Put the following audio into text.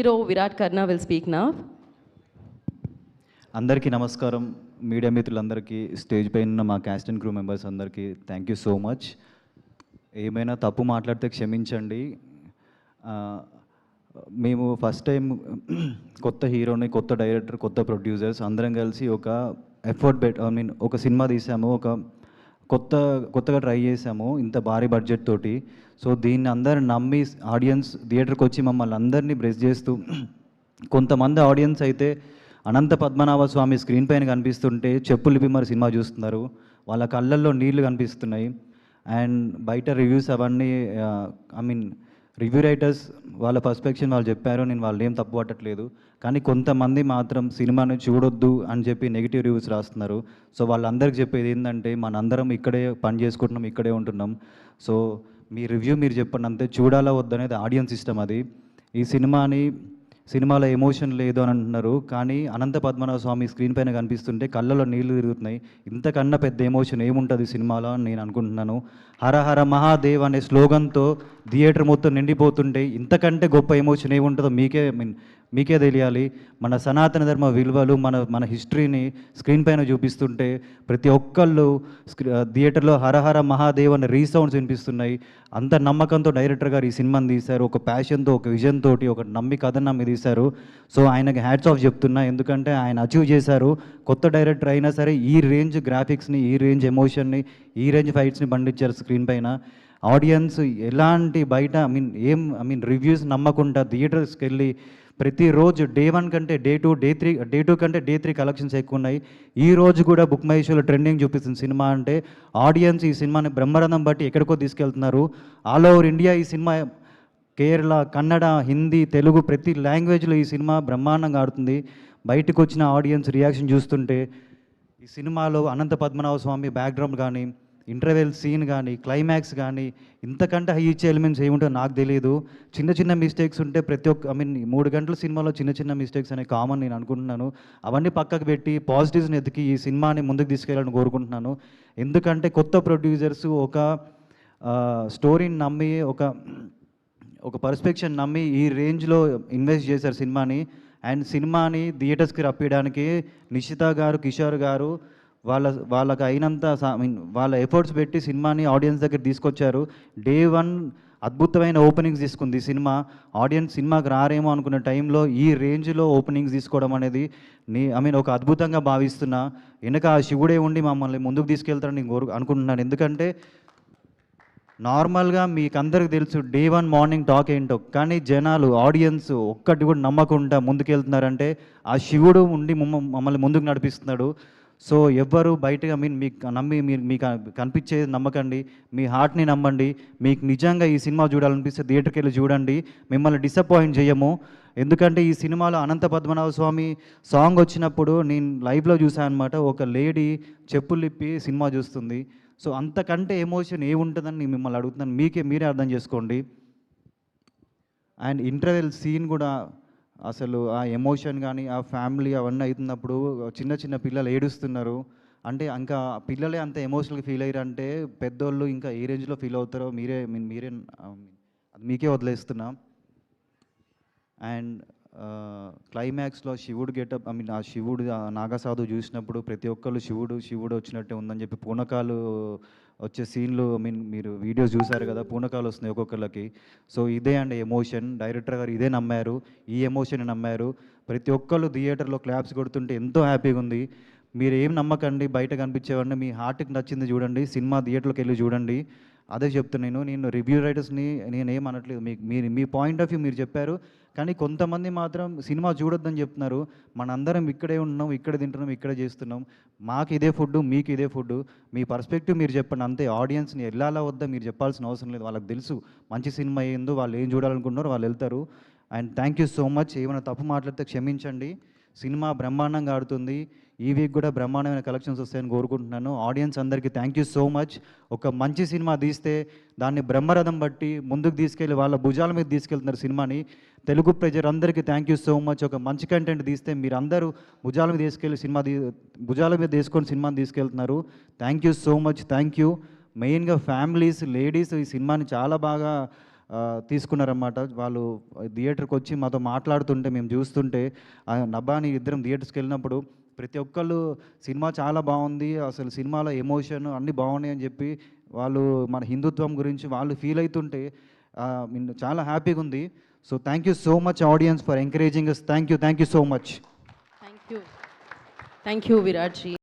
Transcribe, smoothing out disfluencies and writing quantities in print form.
Hero Virat Karna will speak now. అందరికీ నమస్కారం. Media మిత్రులందరికీ, స్టేజ్ పైన ఉన్న మా క్యాస్ట్ అండ్ క్రూ మెంబర్స్ అందరికీ థ్యాంక్ యూ సో మచ్. ఏమైనా తప్పు మాట్లాడితే క్షమించండి. మేము ఫస్ట్ టైం కొత్త హీరోని, కొత్త డైరెక్టర్, కొత్త ప్రొడ్యూసర్స్ అందరం కలిసి ఒక ఎఫర్ట్ ఒక సినిమా తీసాము. కొత్తగా ట్రై చేసాము ఇంత భారీ బడ్జెట్ తోటి. సో దీన్ని అందరు నమ్మి ఆడియన్స్ థియేటర్కి వచ్చి మమ్మల్ని అందరినీ బ్రెస్ చేస్తూ, కొంతమంది ఆడియన్స్ అయితే అనంత పద్మనాభ స్వామి స్క్రీన్ పైన కనిపిస్తుంటే చెప్పులు విప్పి సినిమా చూస్తున్నారు. వాళ్ళ కళ్ళల్లో నీళ్లు కనిపిస్తున్నాయి. అండ్ బయట రివ్యూస్ అవన్నీ రివ్యూ రైటర్స్ వాళ్ళ పర్స్పెక్షన్ వాళ్ళు చెప్పారు. నేను వాళ్ళు ఏం తప్పు పట్టట్లేదు. కానీ కొంతమంది మాత్రం సినిమాని చూడొద్దు అని చెప్పి నెగిటివ్ రివ్యూస్ రాస్తున్నారు. సో వాళ్ళందరికీ చెప్పేది ఏంటంటే, మనందరం ఇక్కడే పని చేసుకుంటున్నాం, ఇక్కడే ఉంటున్నాం. సో మీ రివ్యూ మీరు చెప్పండి అంతే. చూడాలా వద్దనేది ఆడియన్స్ ఇష్టం. అది ఈ సినిమాలో ఎమోషన్ లేదు అని అంటున్నారు. కానీ అనంత పద్మనాభ స్వామి స్క్రీన్ పైన కనిపిస్తుంటే కళ్ళలో నీళ్లు తిరుగుతున్నాయి. ఇంతకన్నా పెద్ద ఎమోషన్ ఏముంటుంది సినిమాలో అని నేను అనుకుంటున్నాను. హర హర మహాదేవ్ అనే స్లోగన్తో థియేటర్ మొత్తం నిండిపోతుంటే ఇంతకంటే గొప్ప ఎమోషన్ ఏముంటుందో మీకే తెలియాలి. మన సనాతన ధర్మ విలువలు, మన హిస్టరీని స్క్రీన్ పైన చూపిస్తుంటే ప్రతి ఒక్కళ్ళు థియేటర్లో హరహర మహాదేవ్ అనే రీసౌండ్స్ వినిపిస్తున్నాయి. అంత నమ్మకంతో డైరెక్టర్ గారు ఈ సినిమాని తీశారు. ఒక ప్యాషన్తో, ఒక విజన్ తోటి, ఒక కథ నమ్మి తీశారు. సో ఆయనకి హ్యాట్స్ ఆఫ్ చెప్తున్నా. ఎందుకంటే ఆయన అచీవ్ చేశారు. కొత్త డైరెక్టర్ అయినా సరే ఈ రేంజ్ గ్రాఫిక్స్ని, ఈ రేంజ్ ఎమోషన్ని, ఈ రేంజ్ ఫైట్స్ని పండించారు స్క్రీన్ పైన. ఆడియన్స్ ఎలాంటి బయట రివ్యూస్ నమ్మకుండా థియేటర్స్కి వెళ్ళి ప్రతిరోజు డే 1 కంటే డే 2, డే 2 కంటే డే 3 కలెక్షన్స్ ఎక్కువ ఉన్నాయి. ఈ రోజు కూడా బుక్ మై షోలో ట్రెండింగ్ చూపిస్తుంది సినిమా అంటే. ఆడియన్స్ ఈ సినిమాని బ్రహ్మరథం బట్టి ఎక్కడికో తీసుకెళ్తున్నారు. ఆల్ ఓవర్ ఇండియా ఈ సినిమా, కేరళ, కన్నడ, హిందీ, తెలుగు ప్రతి లాంగ్వేజ్లో ఈ సినిమా బ్రహ్మాండంగా ఆడుతుంది. బయటకు వచ్చిన ఆడియన్స్ రియాక్షన్ చూస్తుంటే ఈ సినిమాలో అనంత పద్మనాభ స్వామి బ్యాక్గ్రౌండ్ కానీ, ఇంటర్వెల్ సీన్ కానీ, క్లైమాక్స్ కానీ ఇంతకంటే హై ఇచ్చే ఎలిమెంట్స్ ఏముంటాయో నాకు తెలియదు. చిన్న మిస్టేక్స్ ఉంటే 3 గంటల సినిమాలో చిన్న మిస్టేక్స్ అనేవి కామన్ నేను అనుకుంటున్నాను. అవన్నీ పక్కకు పెట్టి పాజిటివ్స్ని ఎతికి ఈ సినిమాని ముందుకు తీసుకెళ్ళాలని కోరుకుంటున్నాను. ఎందుకంటే కొత్త ప్రొడ్యూసర్స్ ఒక స్టోరీని నమ్మి, ఒక పర్స్పెక్షన్ నమ్మి ఈ రేంజ్లో ఇన్వెస్ట్ చేశారు సినిమాని. అండ్ సినిమాని థియేటర్స్కి రప్పించడానికి నిషిత గారు, కిషోర్ గారు వాళ్ళకి అయినంత వాళ్ళ ఎఫర్ట్స్ పెట్టి సినిమాని ఆడియన్స్ దగ్గర తీసుకొచ్చారు. డే 1 అద్భుతమైన ఓపెనింగ్స్ తీసుకుంది ఈ సినిమా. ఆడియన్స్ సినిమాకి రారేమో అనుకున్న టైంలో ఈ రేంజ్లో ఓపెనింగ్స్ తీసుకోవడం అనేది ఒక అద్భుతంగా భావిస్తున్నా. వెనక ఆ శివుడే ఉండి మమ్మల్ని ముందుకు తీసుకెళ్తారని నేను అనుకుంటున్నాను. ఎందుకంటే నార్మల్గా మీకు అందరికి తెలుసు డే 1 మార్నింగ్ టాక్ ఏంటో. కానీ జనాలు, ఆడియన్స్ ఒక్కటి కూడా నమ్మకుండా ముందుకెళ్తున్నారంటే ఆ శివుడు ఉండి మమ్మల్ని ముందుకు నడిపిస్తున్నాడు. సో ఎవ్వరు బయటగా మీకు నమ్మి మీకు కనిపించేది నమ్మకండి. మీ హార్ట్ని నమ్మండి. మీకు నిజంగా ఈ సినిమా చూడాలనిపిస్తే థియేటర్కి వెళ్ళి చూడండి. మిమ్మల్ని డిసప్పాయింట్ చేయము. ఎందుకంటే ఈ సినిమాలో అనంత పద్మనాభ స్వామి సాంగ్ వచ్చినప్పుడు నేను లైవ్లో చూసాను అనమాట. ఒక లేడీ చెప్పులు ఇప్పి సినిమా చూస్తుంది. సో అంతకంటే ఎమోషన్ ఏముంటుందని నేను మిమ్మల్ని అడుగుతున్నాను. మీరే అర్థం చేసుకోండి. అండ్ ఇంటర్వెల్ సీన్ కూడా అసలు ఆ ఎమోషన్ కానీ, ఆ ఫ్యామిలీ అవన్నీ అవుతున్నప్పుడు చిన్న పిల్లలు ఏడుస్తున్నారు. అంటే ఇంకా పిల్లలే అంత ఎమోషనల్గా ఫీల్ అయ్యారంటే పెద్దోళ్ళు ఇంకా ఏ రేంజ్లో ఫీల్ అవుతారో మీరే అది మీకే వదిలేస్తున్నా. అండ్ క్లైమాక్స్లో శివుడు గెటప్, ఆ శివుడు నాగసాధు చూసినప్పుడు ప్రతి ఒక్కళ్ళు శివుడు వచ్చినట్టే ఉందని చెప్పి పూనకాలు వచ్చే సీన్లు మీరు వీడియోస్ చూసారు కదా, పూనకాలు వస్తున్నాయి ఒక్కొక్కళ్ళకి. సో ఇదే అండి ఎమోషన్. డైరెక్టర్ గారు ఇదే నమ్మారు, ఈ ఎమోషన్ నమ్మారు. ప్రతి ఒక్కళ్ళు థియేటర్లో క్లాప్స్ కొడుతుంటే ఎంతో హ్యాపీగా ఉంది. మీరు ఏం నమ్మకండి బయట కనిపించేవాడిని. మీ హార్ట్కి నచ్చింది చూడండి, సినిమా థియేటర్లోకి వెళ్ళి చూడండి. అదే చెప్తున్నాను. నేను రివ్యూ రైటర్స్ని నేనేం అనట్లేదు. మీ పాయింట్ ఆఫ్ వ్యూ మీరు చెప్పారు. కానీ కొంతమంది మాత్రం సినిమా చూడొద్దని చెప్తున్నారు. మనందరం ఇక్కడే ఉన్నాం, ఇక్కడ తింటున్నాం, ఇక్కడే చేస్తున్నాం. మాకు ఇదే ఫుడ్, మీకు ఇదే ఫుడ్. మీ పర్స్పెక్టివ్ మీరు చెప్పండి అంతే. ఆడియన్స్ని వెళ్ళాలా వద్దా మీరు చెప్పాల్సిన అవసరం లేదు. వాళ్ళకి తెలుసు మంచి సినిమా ఏందో, వాళ్ళు ఏం చూడాలనుకుంటున్నారో వాళ్ళు వెళ్తారు. And thank you so much. ఏమైనా తప్పు మాట్లాడితే క్షమించండి. సినిమా బ్రహ్మాండంగా ఆడుతుంది. ఈ వీక్ కూడా బ్రహ్మాండమైన కలెక్షన్స్ వస్తాయని కోరుకుంటున్నాను. ఆడియన్స్ అందరికీ థ్యాంక్ యూ సో మచ్. ఒక మంచి సినిమా తీస్తే దాన్ని బ్రహ్మరథం బట్టి ముందుకు తీసుకెళ్ళి వాళ్ళ భుజాల మీద తీసుకెళ్తున్నారు సినిమాని. తెలుగు ప్రజలందరికీ థ్యాంక్ యూ సో మచ్. ఒక మంచి కంటెంట్ తీస్తే మీరందరూ భుజాల మీద తీసుకొని సినిమాని తీసుకెళ్తున్నారు. Thank you so much. Thank you. మెయిన్గా ఫ్యామిలీస్, లేడీస్ ఈ సినిమాని చాలా బాగా తీసుకున్నారన్నమాట. వాళ్ళు థియేటర్కి వచ్చి మాతో మాట్లాడుతుంటే మేము చూస్తుంటే నభాని ఇద్దరం థియేటర్స్కి వెళ్ళినప్పుడు ప్రతి ఒక్కళ్ళు సినిమా చాలా బాగుంది, అసలు సినిమాలో ఎమోషన్ అన్నీ బాగున్నాయి అని చెప్పి వాళ్ళు మన హిందుత్వం గురించి వాళ్ళు ఫీల్ అవుతుంటే చాలా హ్యాపీగా ఉంది. So thank you so much audience for encouraging us. Thank you so much. Thank you. Thank you, Virat ji.